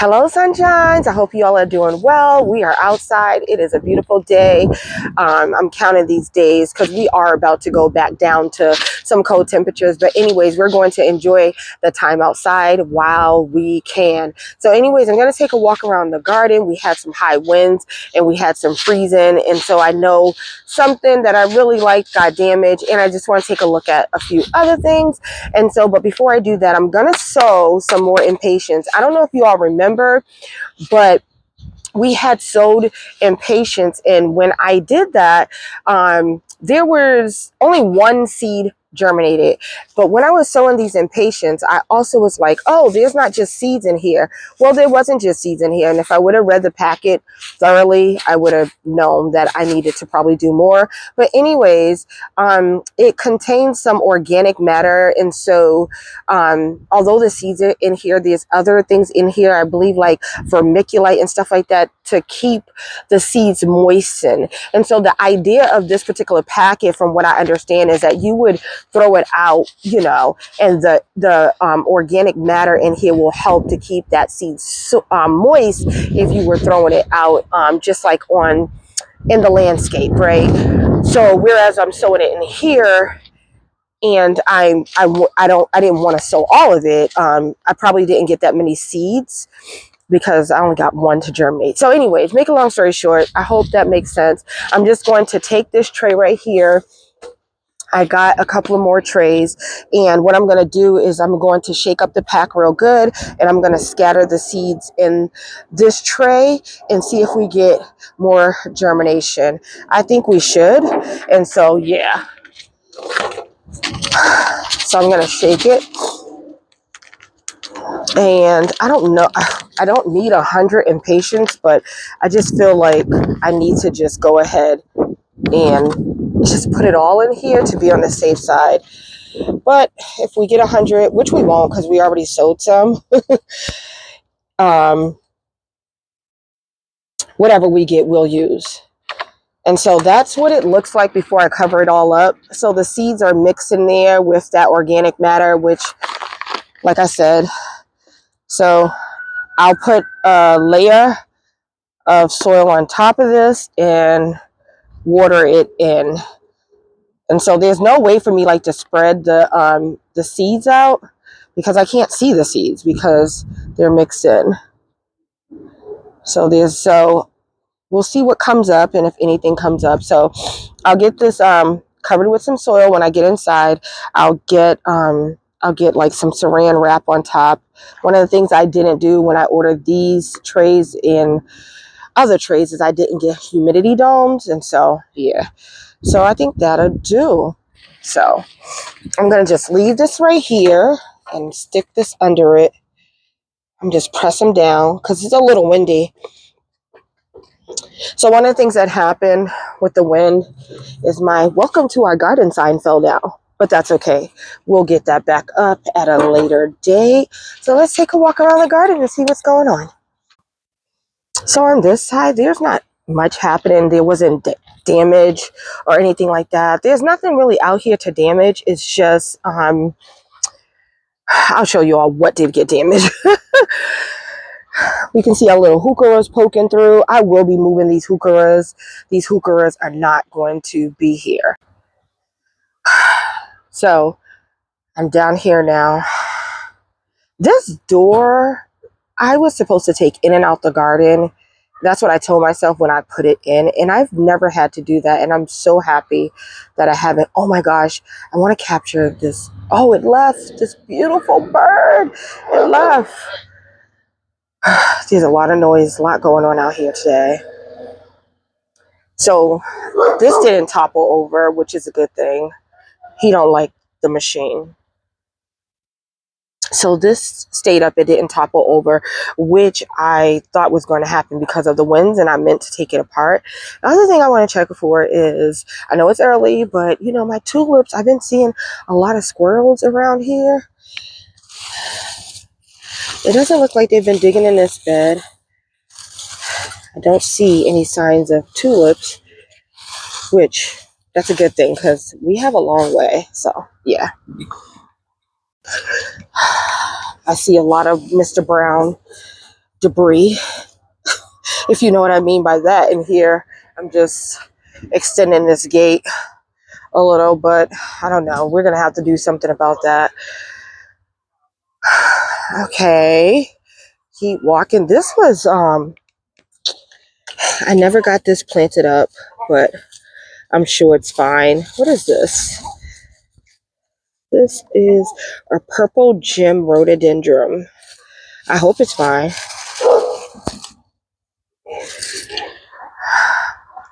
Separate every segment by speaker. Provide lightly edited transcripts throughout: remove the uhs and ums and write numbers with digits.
Speaker 1: Hello, sunshines. I hope you all are doing well. We are outside. It is a beautiful day. I'm counting these days because we are about to go back down to some cold temperatures. But anyways, we're going to enjoy the time outside while we can. So anyways, I'm going to take a walk around the garden. We had some high winds and we had some freezing. And so I know something that I really like got damaged. And I just want to take a look at a few other things. And so, but before I do that, I'm going to sow some more impatiens. I don't know if you all remember, but we had sowed impatiens, and when I did that, there was only one seed germinated. But when I was sowing these impatiens, I also was like, oh, there's not just seeds in here. Well, there wasn't just seeds in here, and if I would have read the packet thoroughly, I would have known that I needed to probably do more. But anyways, it contains some organic matter, and so although the seeds are in here, there's other things in here, I believe, like vermiculite and stuff like that, to keep the seeds moistened. And so the idea of this particular packet, from what I understand, is that you would throw it out, you know, and the organic matter in here will help to keep that seed moist if you were throwing it out, just like in the landscape, right? So whereas I'm sowing it in here, and I didn't want to sow all of it. I probably didn't get that many seeds because I only got one to germinate. So anyways, make a long story short, I hope that makes sense. I'm just going to take this tray right here. I got a couple of more trays, and what I'm going to do is I'm going to shake up the pack real good, and I'm going to scatter the seeds in this tray and see if we get more germination. I think we should. And so, yeah. So I'm going to shake it. And I don't know, I don't need 100 impatiens, but I just feel like I need to just go ahead and just put it all in here to be on the safe side. But if we get 100, which we won't because we already sowed some, whatever we get, we'll use. And so that's what it looks like before I cover it all up. So the seeds are mixed in there with that organic matter, which, like I said, so I'll put a layer of soil on top of this and water it in. And so there's no way for me like to spread the seeds out because I can't see the seeds because they're mixed in. So we'll see what comes up and if anything comes up. So I'll get this covered with some soil. When I get inside, I'll get like some saran wrap on top. One of the things I didn't do when I ordered these trays in other trays is I didn't get humidity domes, and so yeah, so I think that'll do. So I'm gonna just leave this right here and stick this under it. I'm just pressing down because it's a little windy. So one of the things that happened with the wind is my welcome to our garden sign fell down, but that's okay. We'll get that back up at a later date. So let's take a walk around the garden and see what's going on. So on this side, there's not much happening. There wasn't damage or anything like that. There's nothing really out here to damage. It's just, I'll show you all what did get damaged. We can see our little heucheras poking through. I will be moving these heucheras. These heucheras are not going to be here. So I'm down here now. This door, I was supposed to take in and out the garden. That's what I told myself when I put it in, and I've never had to do that, and I'm so happy that I haven't. Oh my gosh, I want to capture this. Oh, it left. This beautiful bird. It left. There's a lot of noise, a lot going on out here today. So this didn't topple over, which is a good thing. He don't like the machine. So this stayed up, it didn't topple over, which I thought was going to happen because of the winds, and I meant to take it apart. The other thing I want to check for is, I know it's early, but you know, my tulips, I've been seeing a lot of squirrels around here. It doesn't look like they've been digging in this bed. I don't see any signs of tulips, which that's a good thing because we have a long way. So yeah. I see a lot of Mr. Brown debris, if you know what I mean by that. In here, I'm just extending this gate a little, but I don't know. We're gonna have to do something about that. Okay, keep walking. This was I never got this planted up, but I'm sure it's fine. What is this? This is a purple gem rhododendron. I hope it's fine.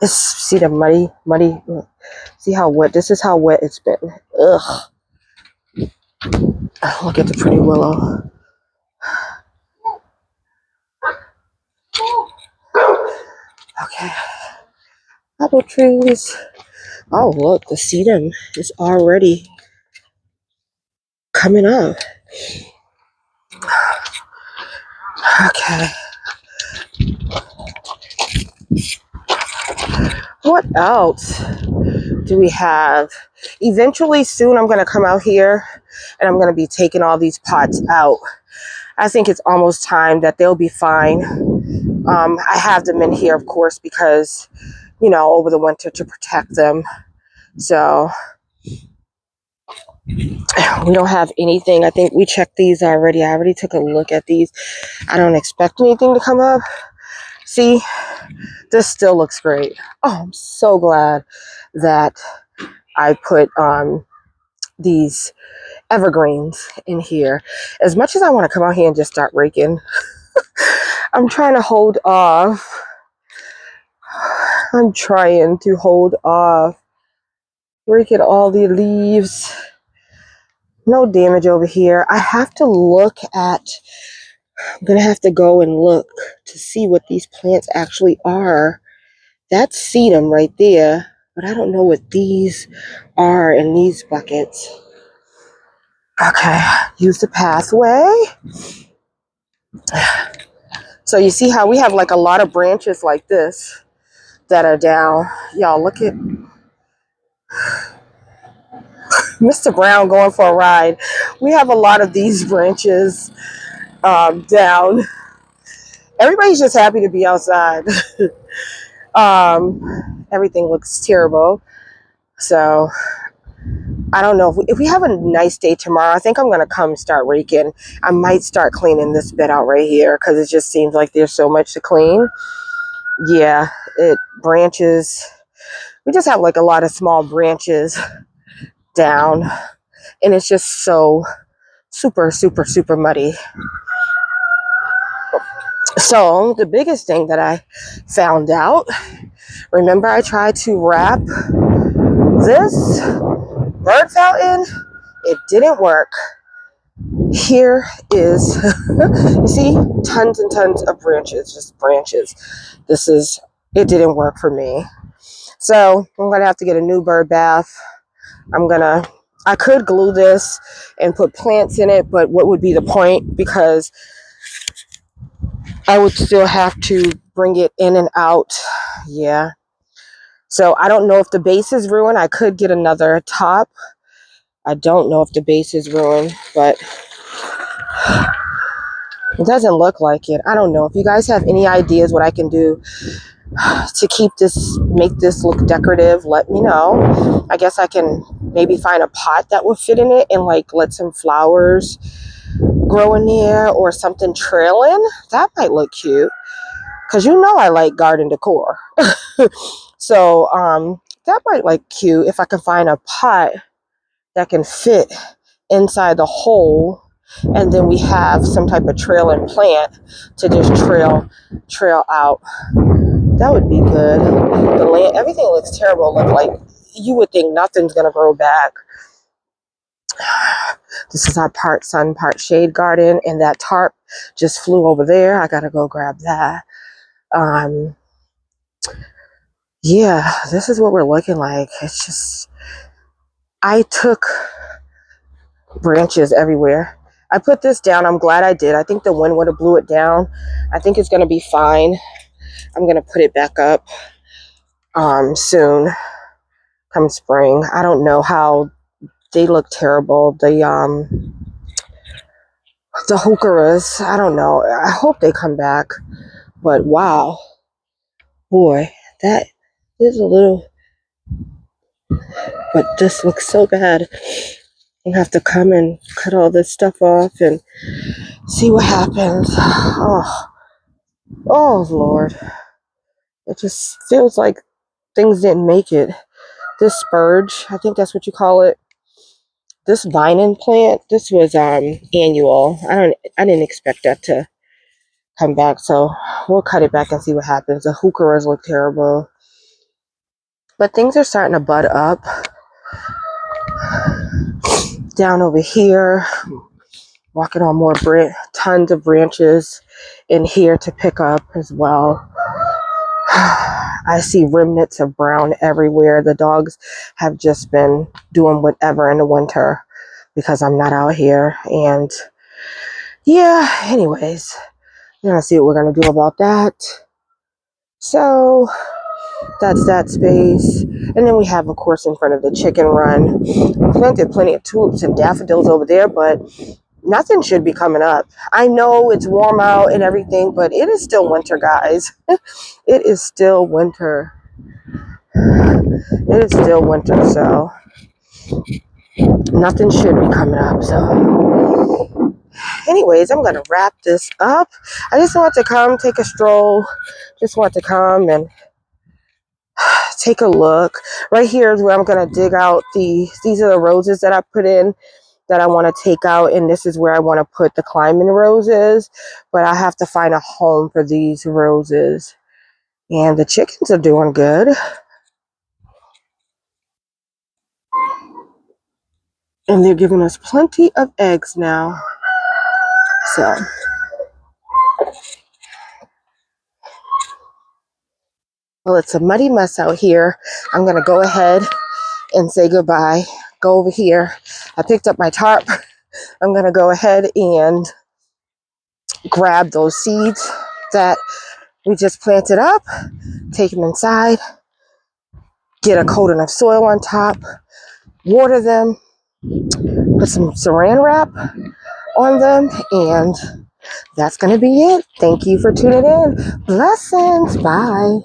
Speaker 1: See the muddy. See how wet? This is how wet it's been. Ugh. Look at the pretty willow. Okay. Apple trees. Oh, look, the sedum is already coming up. Okay. What else do we have? Eventually, soon, I'm going to come out here and I'm going to be taking all these pots out. I think it's almost time that they'll be fine. I have them in here, of course, because, you know, over the winter to protect them. So we don't have anything. I think we checked these already. I already took a look at these. I don't expect anything to come up. See, this still looks great. Oh, I'm so glad that I put these evergreens in here. As much as I want to come out here and just start raking, I'm trying to hold off. I'm trying to hold off. Raking all the leaves. No damage over here. I have to look at, I'm going to have to go and look to see what these plants actually are. That's sedum right there, but I don't know what these are in these buckets. Okay, use the pathway. So you see how we have like a lot of branches like this that are down. Y'all look at Mr. Brown going for a ride. We have a lot of these branches down. Everybody's just happy to be outside. Everything looks terrible. So I don't know if we have a nice day tomorrow. I think I'm going to come start raking. I might start cleaning this bed out right here because it just seems like there's so much to clean. Yeah, it branches. We just have like a lot of small branches down, and it's just so super, super, super muddy. So the biggest thing that I found out, remember I tried to wrap this bird fountain? It didn't work. Here is, you see, tons and tons of branches, just branches. It didn't work for me. So I'm going to have to get a new bird bath. I could glue this and put plants in it, but what would be the point? Because I would still have to bring it in and out. Yeah. So I don't know if the base is ruined. I could get another top. I don't know if the base is ruined, but it doesn't look like it. I don't know. If you guys have any ideas what I can do to make this look decorative, let me know. I guess I can maybe find a pot that would fit in it and like let some flowers grow in there or something trailing. That might look cute because you know I like garden decor. So that might look cute if I can find a pot that can fit inside the hole, and then we have some type of trailing plant to just trail out. That would be good. The land, everything looks terrible. Look like you would think nothing's gonna grow back. This is our part sun, part shade garden, and that tarp just flew over there. I gotta go grab that. Yeah, this is what we're looking like. It's just, I took branches everywhere. I put this down. I'm glad I did. I think the wind would have blew it down. I think it's gonna be fine. I'm gonna put it back up soon, come spring. I don't know how they look terrible. The hookeras, I don't know. I hope they come back. But wow, boy, that is a little, but this looks so bad. You have to come and cut all this stuff off and see what happens. Oh Lord. It just feels like things didn't make it. This spurge, I think that's what you call it. This vining plant, this was annual. I didn't expect that to come back, so we'll cut it back and see what happens. The hookeras look terrible. But things are starting to bud up. Down over here, walking on more tons of branches in here to pick up as well. I see remnants of brown everywhere. The dogs have just been doing whatever in the winter because I'm not out here. And yeah, anyways, we're gonna see what we're gonna do about that. So that's that space. And then we have, of course, in front of the chicken run, planted plenty of tulips and daffodils over there, but nothing should be coming up. I know it's warm out and everything, but it is still winter, guys. It is still winter. It is still winter, so nothing should be coming up. So anyways, I'm gonna wrap this up. I just want to come take a stroll. Just want to come and take a look. Right here is where I'm gonna dig out these are the roses that I put in that I want to take out, and this is where I want to put the climbing roses, but I have to find a home for these roses. And the chickens are doing good, and they're giving us plenty of eggs now. So well, it's a muddy mess out here. I'm gonna go ahead and say goodbye. Go over here. I picked up my tarp. I'm gonna go ahead and grab those seeds that we just planted up, take them inside, get a coating of soil on top, water them, put some saran wrap on them, and that's going to be it. Thank you for tuning in. Blessings. Bye.